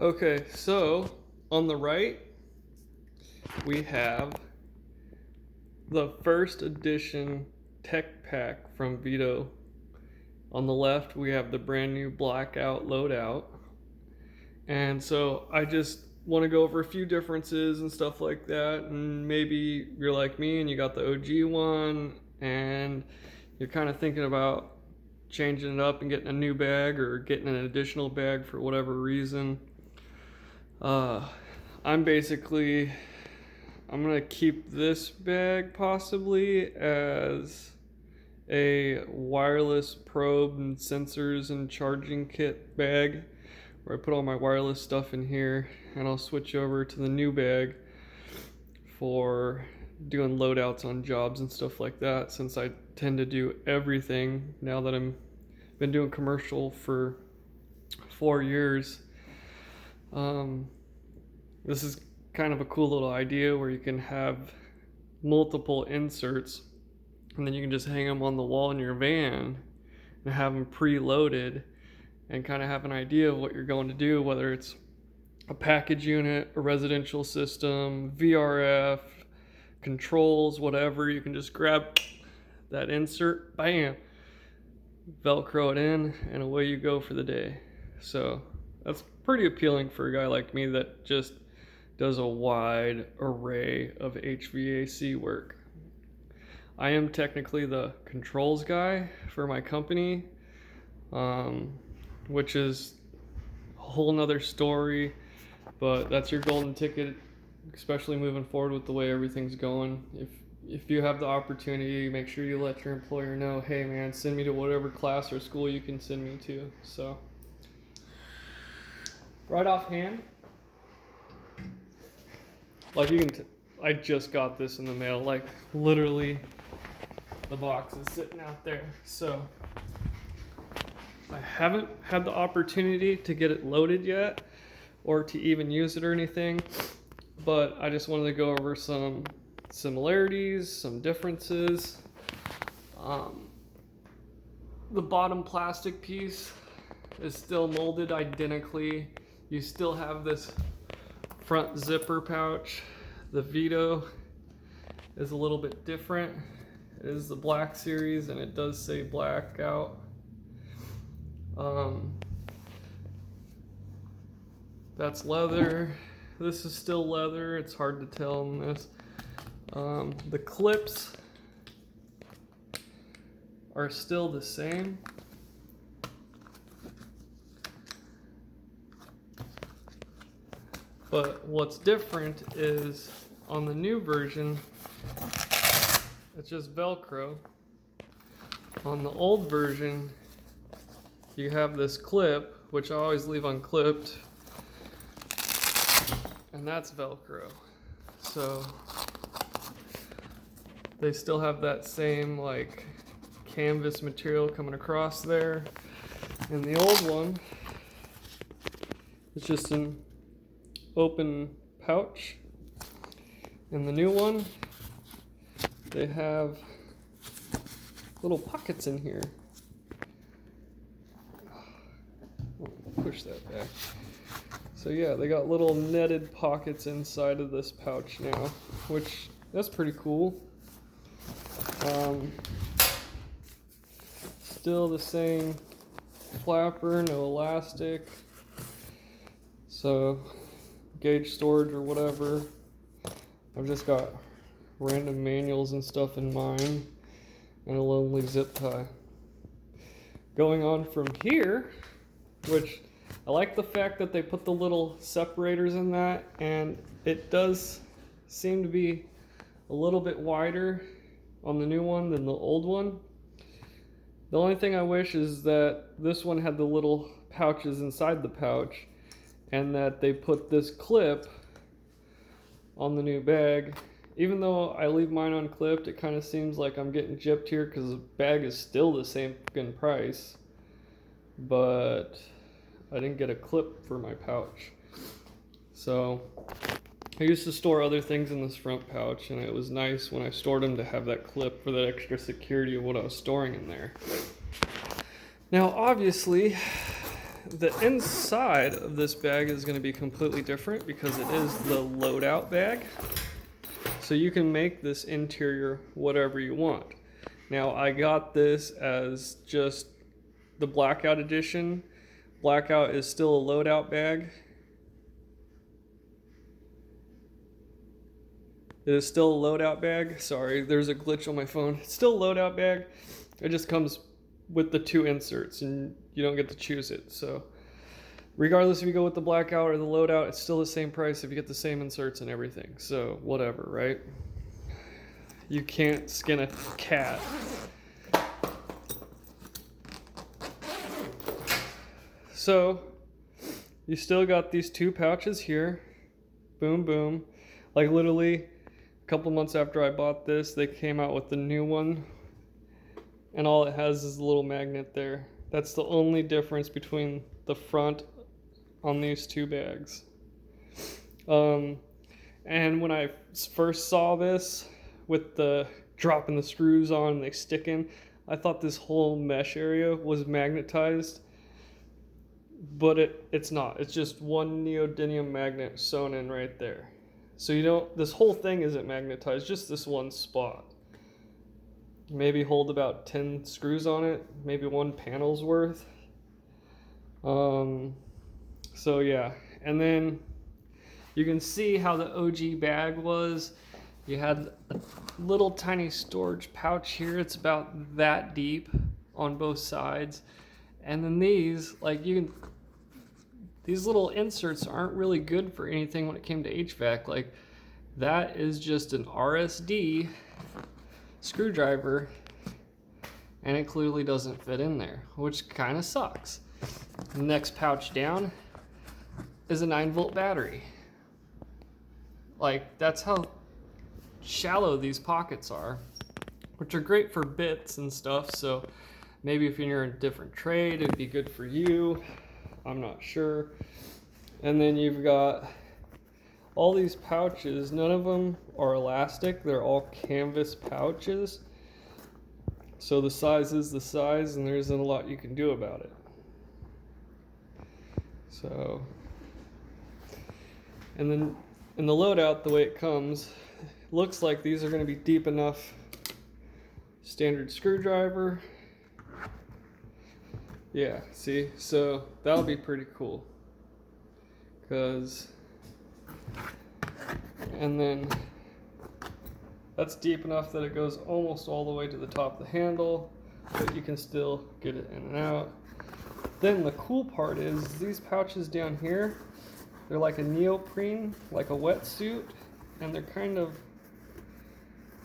Okay, so on the right, we have the first edition tech pack from Veto. On the left, we have the brand new blackout loadout. And so I just want to go over a few differences and stuff like that. And maybe you're like me and you got the OG one and you're kind of thinking about changing it up and getting a new bag or getting an additional bag for whatever reason. Uh, I'm basically I'm gonna keep this bag possibly as a wireless probe and sensors and charging kit bag where I put all my wireless stuff in here, and I'll switch over to the new bag for doing loadouts on jobs and stuff like that, since I tend to do everything now that I'm been doing commercial for 4 years. um, this is kind of a cool little idea where you can have multiple inserts and then you can just hang them on the wall in your van and have them preloaded and kind of have an idea of what you're going to do, whether it's a package unit, a residential system, VRF, controls, whatever. You can just grab that insert, bam, Velcro it in, and away you go for the day. So that's pretty appealing for a guy like me that just does a wide array of HVAC work. I am technically the controls guy for my company, which is a whole nother story, but that's your golden ticket, especially moving forward with the way everything's going. If you have the opportunity, make sure you let your employer know, hey man, send me to whatever class or school you can send me to. So, right offhand, like I just got this in the mail, like literally the box is sitting out there. So I haven't had the opportunity to get it loaded yet or to even use it or anything, but I just wanted to go over some similarities, some differences. The bottom plastic piece is still molded identically. You still have this front zipper pouch. The Veto is a little bit different. It is the black series and it does say blackout. That's leather. This is still leather. It's hard to tell in this. The clips are still the same. But what's different is on the new version, it's just Velcro. On the old version, you have this clip, which I always leave unclipped, and that's Velcro. So they still have that same like canvas material coming across there. And the old one, it's just an open pouch. And the new one, they have little pockets in here. Push that back. So yeah, they got little netted pockets inside of this pouch now, which that's pretty cool. Still the same flapper, no elastic. So gauge storage or whatever. I've just got random manuals and stuff in mine and a lonely zip tie. Going on from here, which I like the fact that they put the little separators in that, and it does seem to be a little bit wider on the new one than the old one. The only thing I wish is that this one had the little pouches inside the pouch and that they put this clip on the new bag. Even though I leave mine unclipped, it kind of seems like I'm getting gypped here because the bag is still the same fucking price. But I didn't get a clip for my pouch. So I used to store other things in this front pouch, and it was nice when I stored them to have that clip for that extra security of what I was storing in there. Now, obviously, the inside of this bag is going to be completely different because it is the loadout bag. So you can make this interior whatever you want. Now I got this as just the blackout edition. Blackout is still a loadout bag. It is still a loadout bag. Sorry, there's a glitch on my phone. It's still a loadout bag. It just comes with the 2 inserts and you don't get to choose it. So regardless if you go with the blackout or the loadout, it's still the same price if you get the same inserts and everything. So whatever, right? You can't skin a cat. So you still got these 2 pouches here. Boom, boom. Like literally a couple months after I bought this, they came out with the new one. And all it has is a little magnet there. That's the only difference between the front on these 2 bags. And when I first saw this with the dropping the screws on and they stick in, I thought this whole mesh area was magnetized, but it's not. It's just one neodymium magnet sewn in right there. So you don't, this whole thing isn't magnetized, just this one spot. Maybe hold about 10 screws on it, maybe 1 panel's worth. So yeah, and then you can see how the OG bag was. You had a little tiny storage pouch here. It's about that deep on both sides. And then these, like these little inserts aren't really good for anything when it came to HVAC. Like that is just an RSD screwdriver and it clearly doesn't fit in there, which kind of sucks. The next pouch down is a 9-volt battery. Like that's how shallow these pockets are, which are great for bits and stuff. So maybe if you're in a different trade, it'd be good for you. I'm not sure. And then you've got all these pouches. None of them are elastic. They're all canvas pouches. So the size is the size and there isn't a lot you can do about it. So, and then in the loadout, the way it comes, looks like these are going to be deep enough. Standard screwdriver. Yeah, see, so that'll be pretty cool. And then that's deep enough that it goes almost all the way to the top of the handle, but you can still get it in and out. Then the cool part is these pouches down here, they're like a neoprene, like a wetsuit, and they're kind of,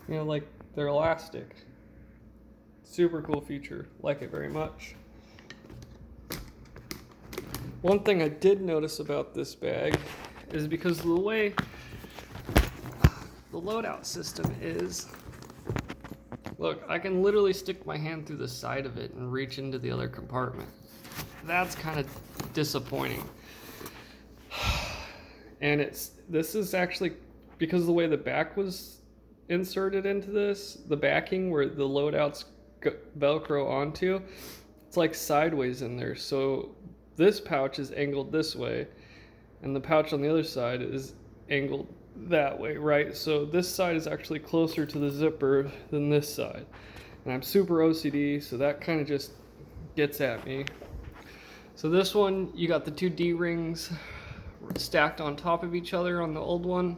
you know, like they're elastic. Super cool feature, like it very much. One thing I did notice about this bag is because of the way the loadout system is, look, I can literally stick my hand through the side of it and reach into the other compartment. That's kind of disappointing. And this is actually, because of the way the back was inserted into this, the backing where the loadouts Velcro onto, it's like sideways in there. So this pouch is angled this way and the pouch on the other side is angled that way, right? So this side is actually closer to the zipper than this side. And I'm super OCD, so that kind of just gets at me. So this one, you got the 2 D-rings stacked on top of each other on the old one.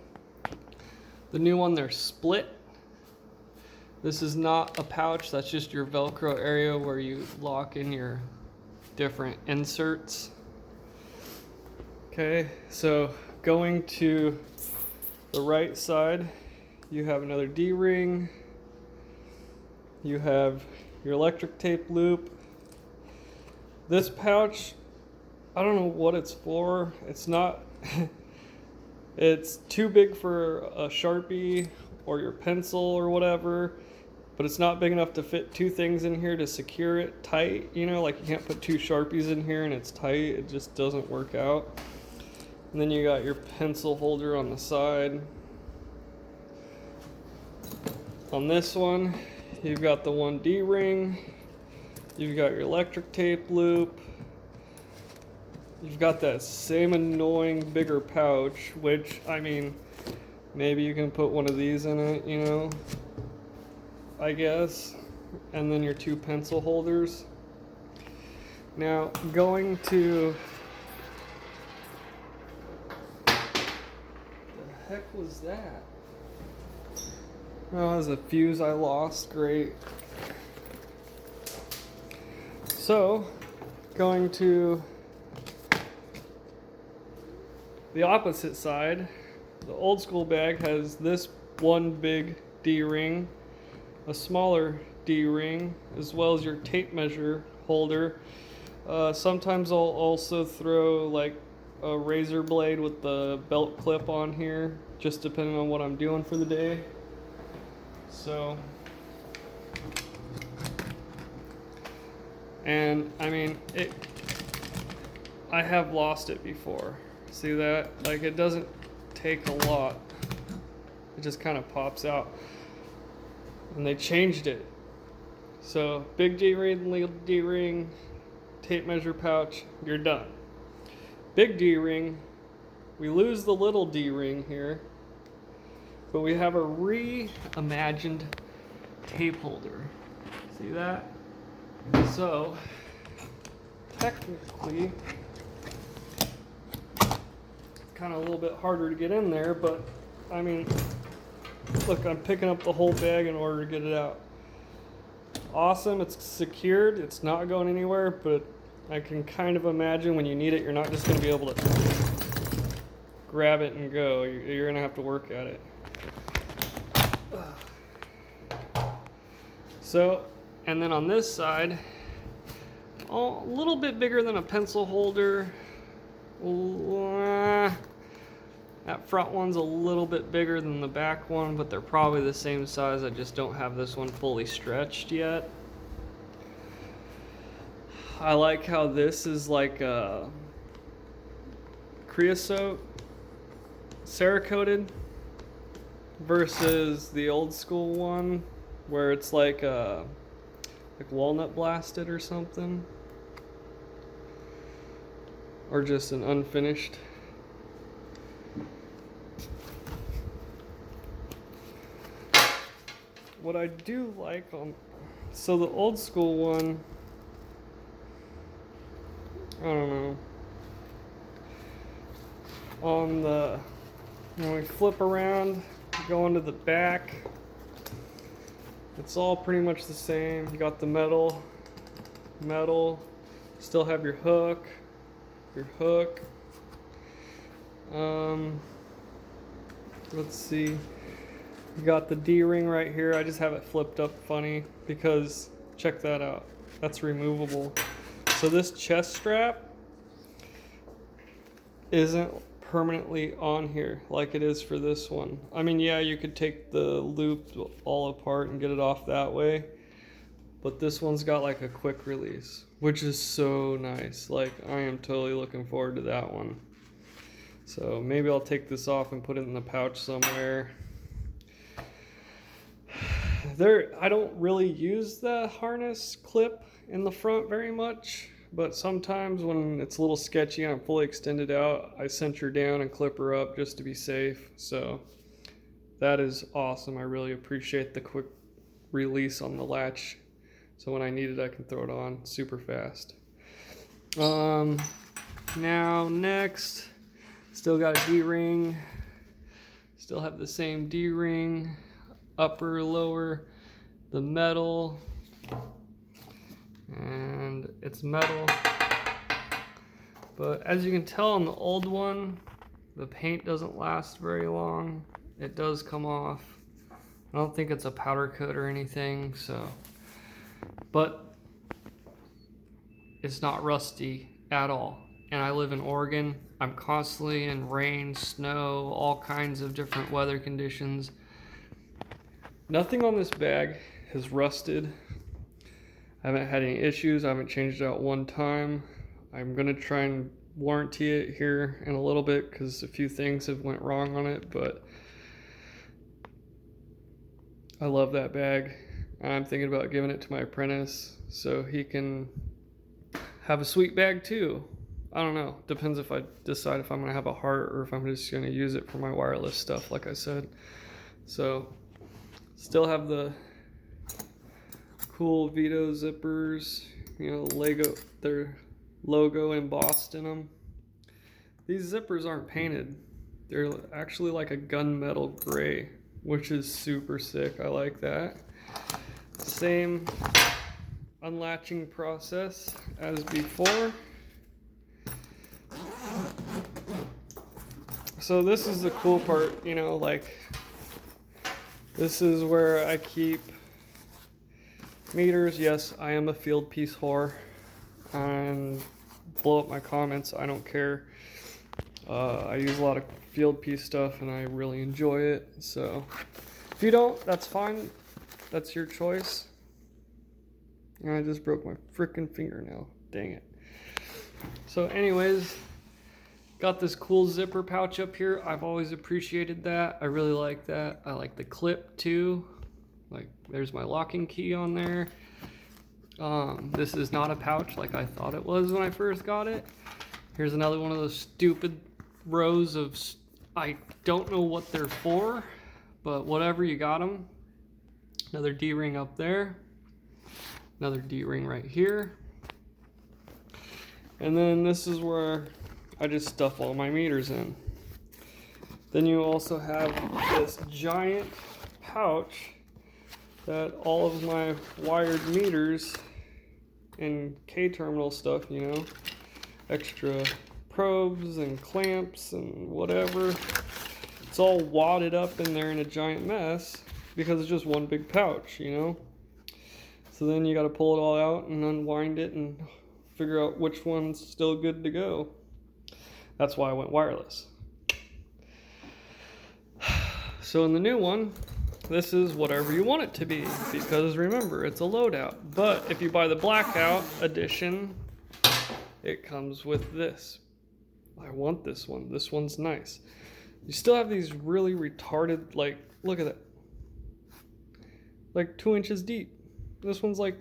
The new one, they're split. This is not a pouch, that's just your Velcro area where you lock in your different inserts. Okay, so going to the right side, you have another D-ring. You have your electric tape loop. This pouch, I don't know what it's for. It's not, it's too big for a Sharpie or your pencil or whatever, but it's not big enough to fit 2 things in here to secure it tight. You know, like you can't put 2 Sharpies in here and it's tight. It just doesn't work out. And then you got your pencil holder on the side. On this one, you've got the 1 D-ring. You've got your electric tape loop. you've got that same annoying bigger pouch, which, I mean, maybe you can put one of these in it, you know, I guess. And then your 2 pencil holders. Now, going to... The heck was that? Oh, it was a fuse I lost. Great. So, going to the opposite side, the old school bag has this one big D-ring, a smaller D-ring, as well as your tape measure holder. Sometimes I'll also throw like a razor blade with the belt clip on here, just depending on what I'm doing for the day. So, and I mean, I have lost it before. See that? Like, it doesn't take a lot. It just kind of pops out. And they changed it. So, big D-ring, little D-ring, tape measure pouch, you're done. Big D-ring, we lose the little D-ring here, but we have a reimagined tape holder. See that? So, technically, kind of a little bit harder to get in there, but I mean, look, I'm picking up the whole bag in order to get it out. Awesome, it's secured, it's not going anywhere, but I can kind of imagine when you need it, you're not just going to be able to grab it and go. You're going to have to work at it. So, and then on this side, a little bit bigger than a pencil holder. That front one's a little bit bigger than the back one, but they're probably the same size. I just don't have this one fully stretched yet. I like how this is like a creosote, Cerakoted, versus the old school one where it's like walnut blasted or something, or just an unfinished. What I do like so the old school one, I don't know, when we flip around, go into the back, it's all pretty much the same. You got the metal, still have your hook. Let's see. You got the D-ring right here. I just have it flipped up funny because check that out. That's removable. So this chest strap isn't permanently on here like it is for this one. I mean, yeah, you could take the loop all apart and get it off that way, but this one's got like a quick release, which is so nice. Like, I am totally looking forward to that one. So maybe I'll take this off and put it in the pouch somewhere. I don't really use the harness clip in the front very much, but sometimes when it's a little sketchy and I'm fully extended out, I cinch her down and clip her up just to be safe. So that is awesome. I really appreciate the quick release on the latch. So when I need it, I can throw it on super fast. Now next, still got a D-ring. Still have the same D-ring, upper, lower, the metal, and it's metal. But as you can tell on the old one, the paint doesn't last very long. It does come off. I don't think it's a powder coat or anything, so, but it's not rusty at all. And I live in Oregon. I'm constantly in rain, snow, all kinds of different weather conditions. Nothing on this bag has rusted. I haven't had any issues. I haven't changed it out one time. I'm gonna try and warranty it here in a little bit because a few things have went wrong on it, but I love that bag. I'm thinking about giving it to my apprentice so he can have a sweet bag too. I don't know. Depends if I decide if I'm going to have a heart or if I'm just going to use it for my wireless stuff, like I said. So, still have the cool veto zippers, you know, their logo embossed in them. These zippers aren't painted. They're actually like a gunmetal gray, which is super sick. I like that. Same unlatching process as before. So this is the cool part, you know, like this is where I keep meters. Yes, I am a field piece whore, and blow up my comments, I don't care. I use a lot of field piece stuff and I really enjoy it. So if you don't, that's fine. That's your choice. And I just broke my freaking fingernail. Dang it. So anyways, got this cool zipper pouch up here. I've always appreciated that. I really like that. I like the clip too. Like there's my locking key on there. This is not a pouch like I thought it was when I first got it. Here's another one of those stupid rows of, I don't know what they're for, but whatever, you got them. Another D-ring up there. Another D-ring right here. And then this is where I just stuff all my meters in. Then you also have this giant pouch that all of my wired meters and K-terminal stuff, you know, extra probes and clamps and whatever. It's all wadded up in there in a giant mess because it's just one big pouch, you know. So then you got to pull it all out and unwind it and figure out which one's still good to go. That's why I went wireless. So in the new one, this is whatever you want it to be, because remember, it's a loadout. But if you buy the blackout edition, it comes with this. I want this one. This one's nice. You still have these really retarded, like, look at that. Like 2 inches deep. This one's like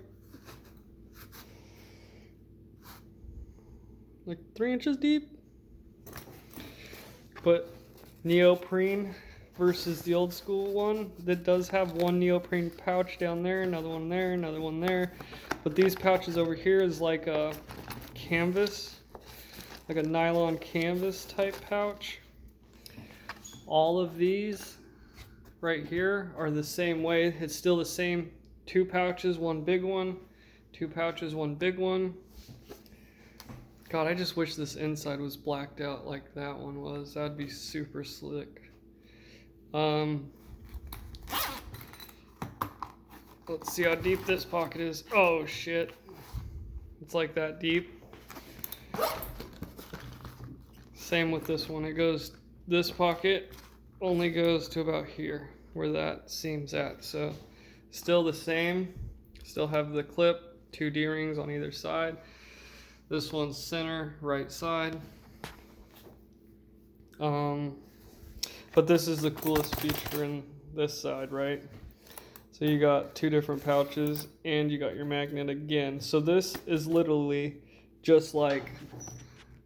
3 inches deep. But neoprene versus the old school one, that does have one neoprene pouch down there, another one there, another one there. But these pouches over here is like a canvas, like a nylon canvas type pouch. All of these right here are the same way. It's still the same 2 pouches, 1 big one, 2 pouches, 1 big one. God, I just wish this inside was blacked out like that one was. That'd be super slick. Let's see how deep this pocket is. Oh shit. It's like that deep. Same with this one. It goes, this pocket only goes to about here, where that seam's at. So still the same. Still have the clip, 2 D-rings on either side. This one's center, right side. But this is the coolest feature in this side, right? So you got 2 different pouches and you got your magnet again. So this is literally just like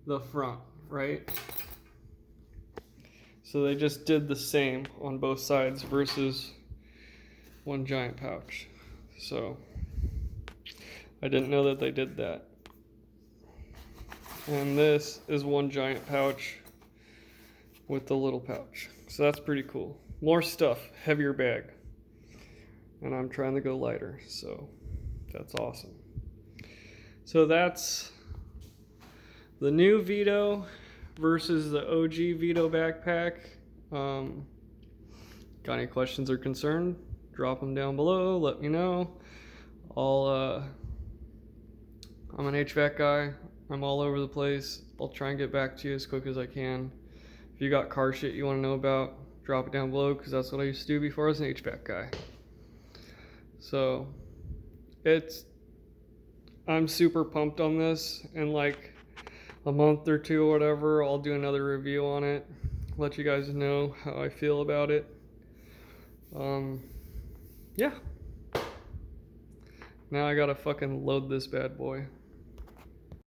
the front, right? So they just did the same on both sides versus one giant pouch. So I didn't know that they did that. And this is one giant pouch with the little pouch. So that's pretty cool. More stuff, heavier bag. And I'm trying to go lighter, so that's awesome. So that's the new Veto versus the OG Veto backpack. Got any questions or concern? Drop them down below, let me know. I'm an HVAC guy. I'm all over the place. I'll try and get back to you as quick as I can. If you got car shit you want to know about, drop it down below, because that's what I used to do before I was an HVAC guy. So I'm super pumped on this. In like a month or 2 or whatever, I'll do another review on it, let you guys know how I feel about it. Yeah. Now I gotta fucking load this bad boy.